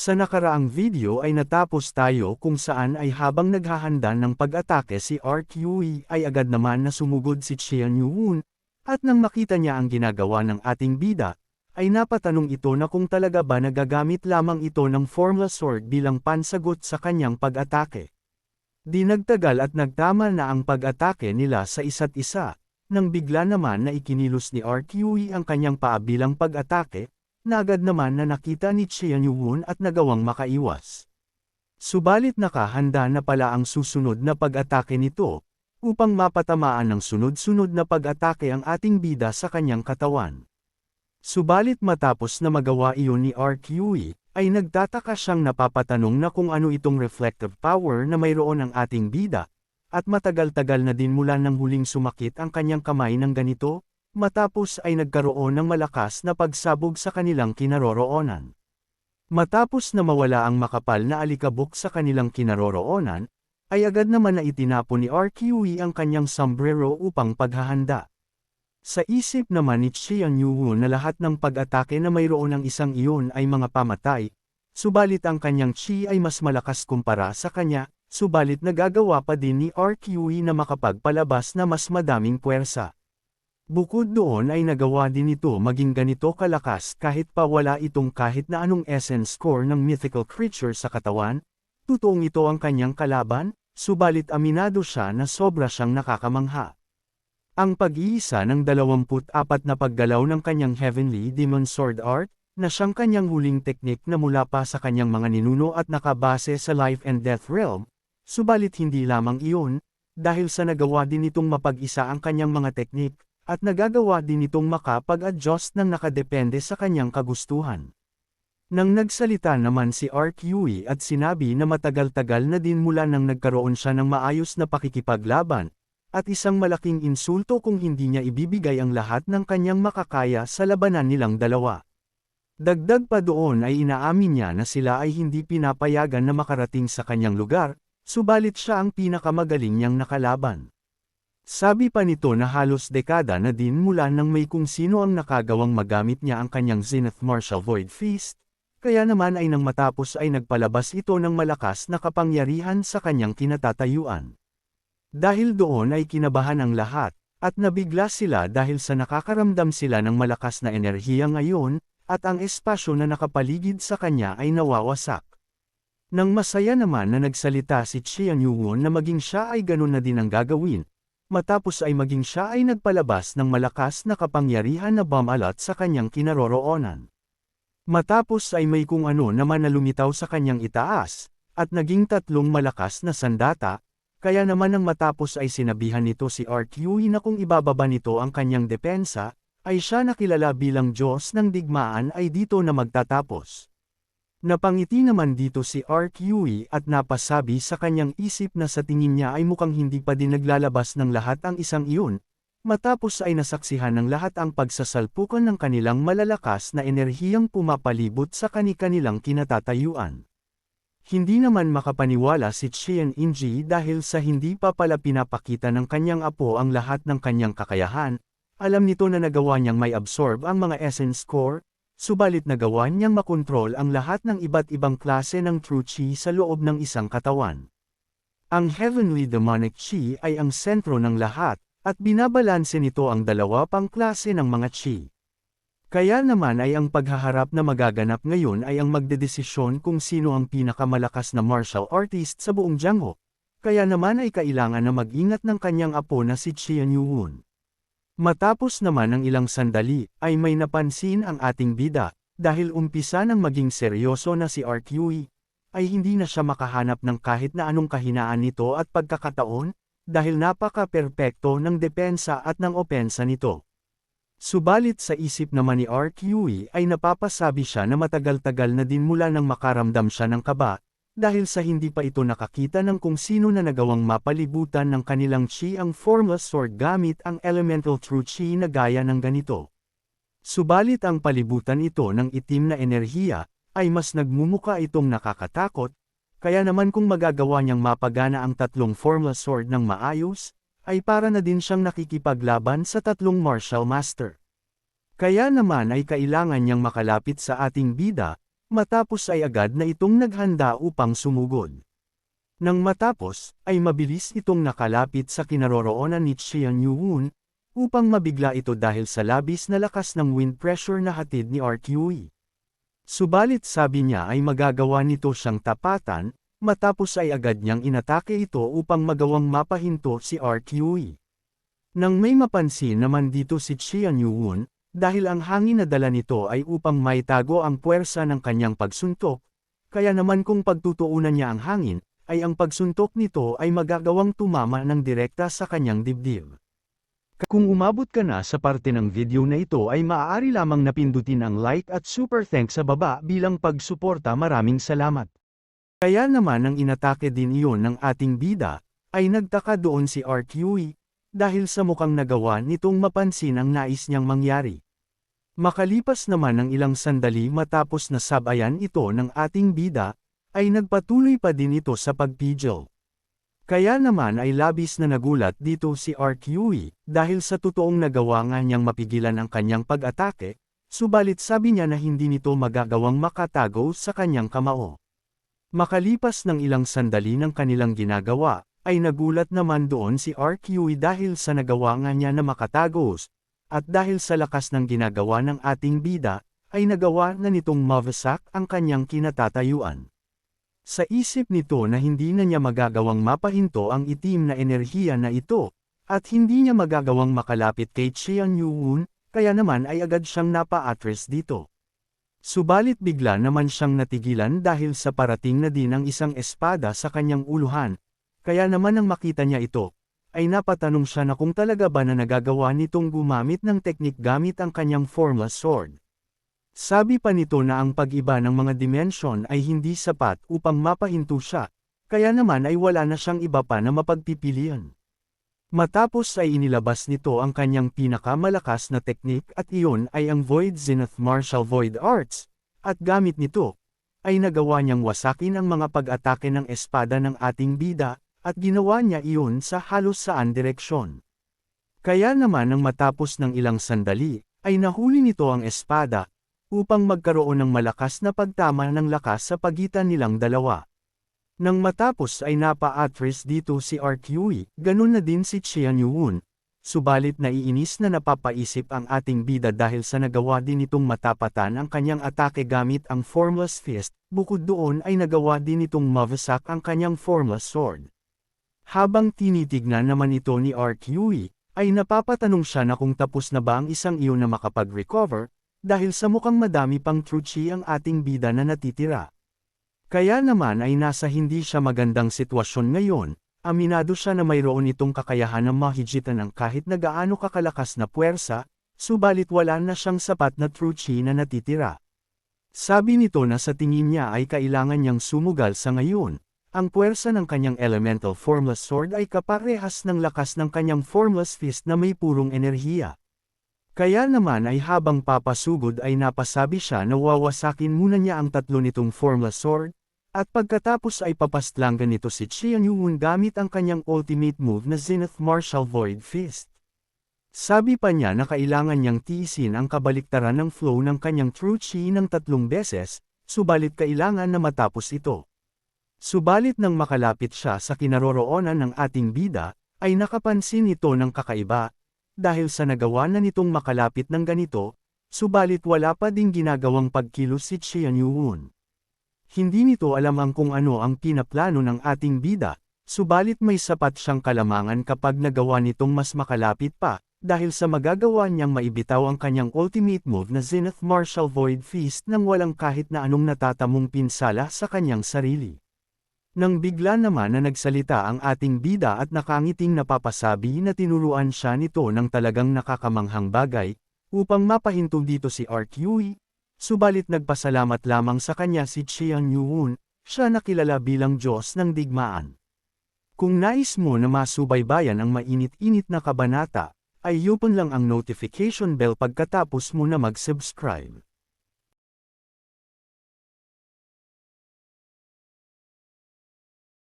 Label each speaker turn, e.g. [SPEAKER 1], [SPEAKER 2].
[SPEAKER 1] Sa nakaraang video ay natapos tayo kung saan ay habang naghahanda ng pag-atake si RQE ay agad naman na sumugod si Qian Yuhun, at nang makita niya ang ginagawa ng ating bida, ay napatanong ito na kung talaga ba nagagamit lamang ito ng Formula Sword bilang pansagot sa kanyang pag-atake. Di nagtagal at nagtama na ang pag-atake nila sa isa't isa, nang bigla naman na ikinilos ni RQE ang kanyang paa bilang pag-atake, na agad naman na nakita ni Qian Yuhun at nagawang makaiwas. Subalit nakahanda na pala ang susunod na pag-atake nito, upang mapatamaan ng sunod-sunod na pag-atake ang ating bida sa kanyang katawan. Subalit matapos na magawa iyon ni RQE, ay nagtataka siyang napapatanong na kung ano itong reflective power na mayroon ang ating bida, at matagal-tagal na din mula nang huling sumakit ang kanyang kamay ng ganito, matapos ay nagkaroon ng malakas na pagsabog sa kanilang kinaroroonan. Matapos na mawala ang makapal na alikabok sa kanilang kinaroroonan, ay agad naman na itinapon ni RQE ang kanyang sombrero upang paghahanda. Sa isip naman ni Qian Yuhun na lahat ng pag-atake na mayroon ang isang iyon ay mga pamatay, subalit ang kanyang chi ay mas malakas kumpara sa kanya, subalit nagagawa pa din ni RQE na makapagpalabas na mas madaming puwersa. Bukod doon ay nagawa din ito maging ganito kalakas kahit pa wala itong kahit na anong essence core ng mythical creature sa katawan, totoong ito ang kanyang kalaban, subalit aminado siya na sobra siyang nakakamangha. Ang pag-iisa ng 24 na paggalaw ng kanyang Heavenly Demon Sword Art, na siyang kanyang huling teknik na mula pa sa kanyang mga ninuno at nakabase sa Life and Death Realm, subalit hindi lamang iyon, dahil sa nagawa din itong mapag-isa ang kanyang mga teknik, at nagagawa din itong makapag-adjust ng nakadepende sa kanyang kagustuhan. Nang nagsalita naman si RQE at sinabi na matagal-tagal na din mula nang nagkaroon siya ng maayos na pakikipaglaban, at isang malaking insulto kung hindi niya ibibigay ang lahat ng kanyang makakaya sa labanan nilang dalawa. Dagdag pa doon ay inaamin niya na sila ay hindi pinapayagan na makarating sa kanyang lugar, subalit siya ang pinakamagaling niyang nakalaban. Sabi pa nito na halos dekada na din mula nang may kung sino ang nakagawang magamit niya ang kanyang Zenith Martial Void Fist, kaya naman ay nang matapos ay nagpalabas ito ng malakas na kapangyarihan sa kanyang kinatatayuan. Dahil doon ay kinabahan ang lahat, at nabigla sila dahil sa nakakaramdam sila ng malakas na enerhiya ngayon, at ang espasyo na nakapaligid sa kanya ay nawawasak. Nang masaya naman na nagsalita si Qian Yuhun na maging siya ay ganun na din ang gagawin, matapos ay maging siya ay nagpalabas ng malakas na kapangyarihan na bumalot sa kanyang kinaroroonan. Matapos ay may kung ano naman na lumitaw sa kanyang itaas, at naging tatlong malakas na sandata, kaya naman nang matapos ay sinabihan nito si RQE na kung ibababa nito ang kanyang depensa, ay siya na kilala bilang Diyos ng digmaan ay dito na magtatapos. Napangiti naman dito si RQE at napasabi sa kanyang isip na sa tingin niya ay mukhang hindi pa din naglalabas ng lahat ang isang iyon, matapos ay nasaksihan ng lahat ang pagsasalpukan ng kanilang malalakas na enerhiyang pumapalibot sa kani-kanilang kinatatayuan. Hindi naman makapaniwala si Qian Inji dahil sa hindi pa pala pinapakita ng kanyang apo ang lahat ng kanyang kakayahan, alam nito na nagawa niyang may absorb ang mga essence core, subalit nagawa niyang makontrol ang lahat ng iba't ibang klase ng true chi sa loob ng isang katawan. Ang Heavenly Demonic Chi ay ang sentro ng lahat, at binabalanse nito ang dalawa pang klase ng mga chi. Kaya naman ay ang paghaharap na magaganap ngayon ay ang magdedesisyon kung sino ang pinakamalakas na martial artist sa buong Jiangho. Kaya naman ay kailangan na mag-ingat ng kanyang apo na si Qian Yuhun. Matapos naman ng ilang sandali, ay may napansin ang ating bida, dahil umpisa ng maging seryoso na si RQE, ay hindi na siya makahanap ng kahit na anong kahinaan nito at pagkakataon, dahil napaka-perpekto ng depensa at ng opensa nito. Subalit sa isip naman ni RQE ay napapasabi siya na matagal-tagal na din mula nang makaramdam siya ng kaba, dahil sa hindi pa ito nakakita ng kung sino na nagawang mapalibutan ng kanilang chi ang Formless Sword gamit ang Elemental True Chi na gaya ng ganito. Subalit ang palibutan ito ng itim na enerhiya, ay mas nagmumuka itong nakakatakot, kaya naman kung magagawa niyang mapagana ang tatlong Formless Sword ng maayos, ay para na din siyang nakikipaglaban sa tatlong martial master. Kaya naman ay kailangan niyang makalapit sa ating bida, matapos ay agad na itong naghanda upang sumugod. Nang matapos, ay mabilis itong nakalapit sa kinaroroonan ni Qian Yuhun, upang mabigla ito dahil sa labis na lakas ng wind pressure na hatid ni RQE. Subalit sabi niya ay magagawa nito siyang tapatan, matapos ay agad niyang inatake ito upang magawang mapahinto si RQE. Nang may mapansin naman dito si Qian Yuhun, dahil ang hangin na dala nito ay upang maitago ang puwersa ng kanyang pagsuntok, kaya naman kung pagtutuunan niya ang hangin, ay ang pagsuntok nito ay magagawang tumama ng direkta sa kanyang dibdib. Kung umabot ka na sa parte ng video na ito ay maaari lamang napindutin ang like at super thanks sa baba bilang pagsuporta. Maraming salamat. Kaya naman ang inatake din iyon ng ating bida, ay nagtaka doon si RQE, dahil sa mukhang nagawa nitong mapansin ang nais niyang mangyari. Makalipas naman ng ilang sandali matapos na sabayan ito ng ating bida, ay nagpatuloy pa din ito sa pagpigil. Kaya naman ay labis na nagulat dito si RQE, dahil sa totoong nagawa nga niyang mapigilan ang kanyang pag-atake, subalit sabi niya na hindi nito magagawang makatago sa kanyang kamao. Makalipas ng ilang sandali ng kanilang ginagawa, ay nagulat naman doon si RQE dahil sa nagawa nga niya na makatagos, at dahil sa lakas ng ginagawa ng ating bida, ay nagawa na nitong mawasak ang kanyang kinatatayuan. Sa isip nito na hindi na niya magagawang mapahinto ang itim na enerhiya na ito, at hindi niya magagawang makalapit kay Qian Yuhun, kaya naman ay agad siyang napa-atras dito. Subalit bigla naman siyang natigilan dahil sa parating na din ang isang espada sa kanyang uluhan, kaya naman nang makita niya ito, ay napatanong siya na kung talaga ba na nagagawa nitong gumamit ng teknik gamit ang kanyang formless sword. Sabi pa nito na ang pag-iba ng mga dimensyon ay hindi sapat upang mapahinto siya, kaya naman ay wala na siyang iba pa na mapagpipilian. Matapos ay inilabas nito ang kanyang pinakamalakas na teknik at iyon ay ang Void Zenith Martial Void Arts, at gamit nito, ay nagawa niyang wasakin ang mga pag-atake ng espada ng ating bida, at ginawa niya iyon sa halos saan direksyon. Kaya naman nang matapos ng ilang sandali, ay nahuli nito ang espada, upang magkaroon ng malakas na pagtama ng lakas sa pagitan nilang dalawa. Nang matapos ay napa-atras dito si RQE, ganun na din si Qian Yuhun, subalit naiinis na napapaisip ang ating bida dahil sa nagawa din itong matapatan ang kanyang atake gamit ang formless fist, bukod doon ay nagawa din itong mawasak ang kanyang formless sword. Habang tinitignan naman ito ni RQE, ay napapatanong siya na kung tapos na ba ang isang iyon na makapag-recover, dahil sa mukhang madami pang true chi ang ating bida na natitira. Kaya naman ay nasa hindi siya magandang sitwasyon ngayon, aminado siya na mayroon itong kakayahan na mahigitan ng kahit na gaano kakalakas na puwersa, subalit wala na siyang sapat na true chi na natitira. Sabi nito na sa tingin niya ay kailangan niyang sumugal sa ngayon, ang puwersa ng kanyang elemental formless sword ay kaparehas ng lakas ng kanyang formless fist na may purong enerhiya. Kaya naman ay habang papasugod ay napasabi siya na wawasakin muna niya ang tatlo nitong formless sword, at pagkatapos ay papastlangan nito si Qian Yuhun gamit ang kanyang ultimate move na Zenith Martial Void Fist. Sabi pa niya na kailangan niyang tiisin ang kabaliktaran ng flow ng kanyang true chi ng 3 beses, subalit kailangan na matapos ito. Subalit nang makalapit siya sa kinaroroonan ng ating bida, ay nakapansin ito ng kakaiba, dahil sa nagawa na nitong makalapit ng ganito, subalit wala pa ding ginagawang pagkilos si Qian Yuhun. Hindi nito alam ang kung ano ang pinaplano ng ating bida, subalit may sapat siyang kalamangan kapag nagawa nitong mas makalapit pa, dahil sa magagawa niyang maibitaw ang kanyang ultimate move na Zenith Martial Void Fist nang walang kahit na anong natatamong pinsala sa kanyang sarili. Nang bigla naman na nagsalita ang ating bida at nakangiting napapasabi na tinuruan siya nito ng talagang nakakamanghang bagay, upang mapahinto dito si RQE, subalit nagpasalamat lamang sa kanya si Qian Yuhun, siya na kilala bilang Diyos ng digmaan. Kung nais mo na masubaybayan ang mainit-init na kabanata, ay i-open lang ang notification bell pagkatapos mo na mag-subscribe.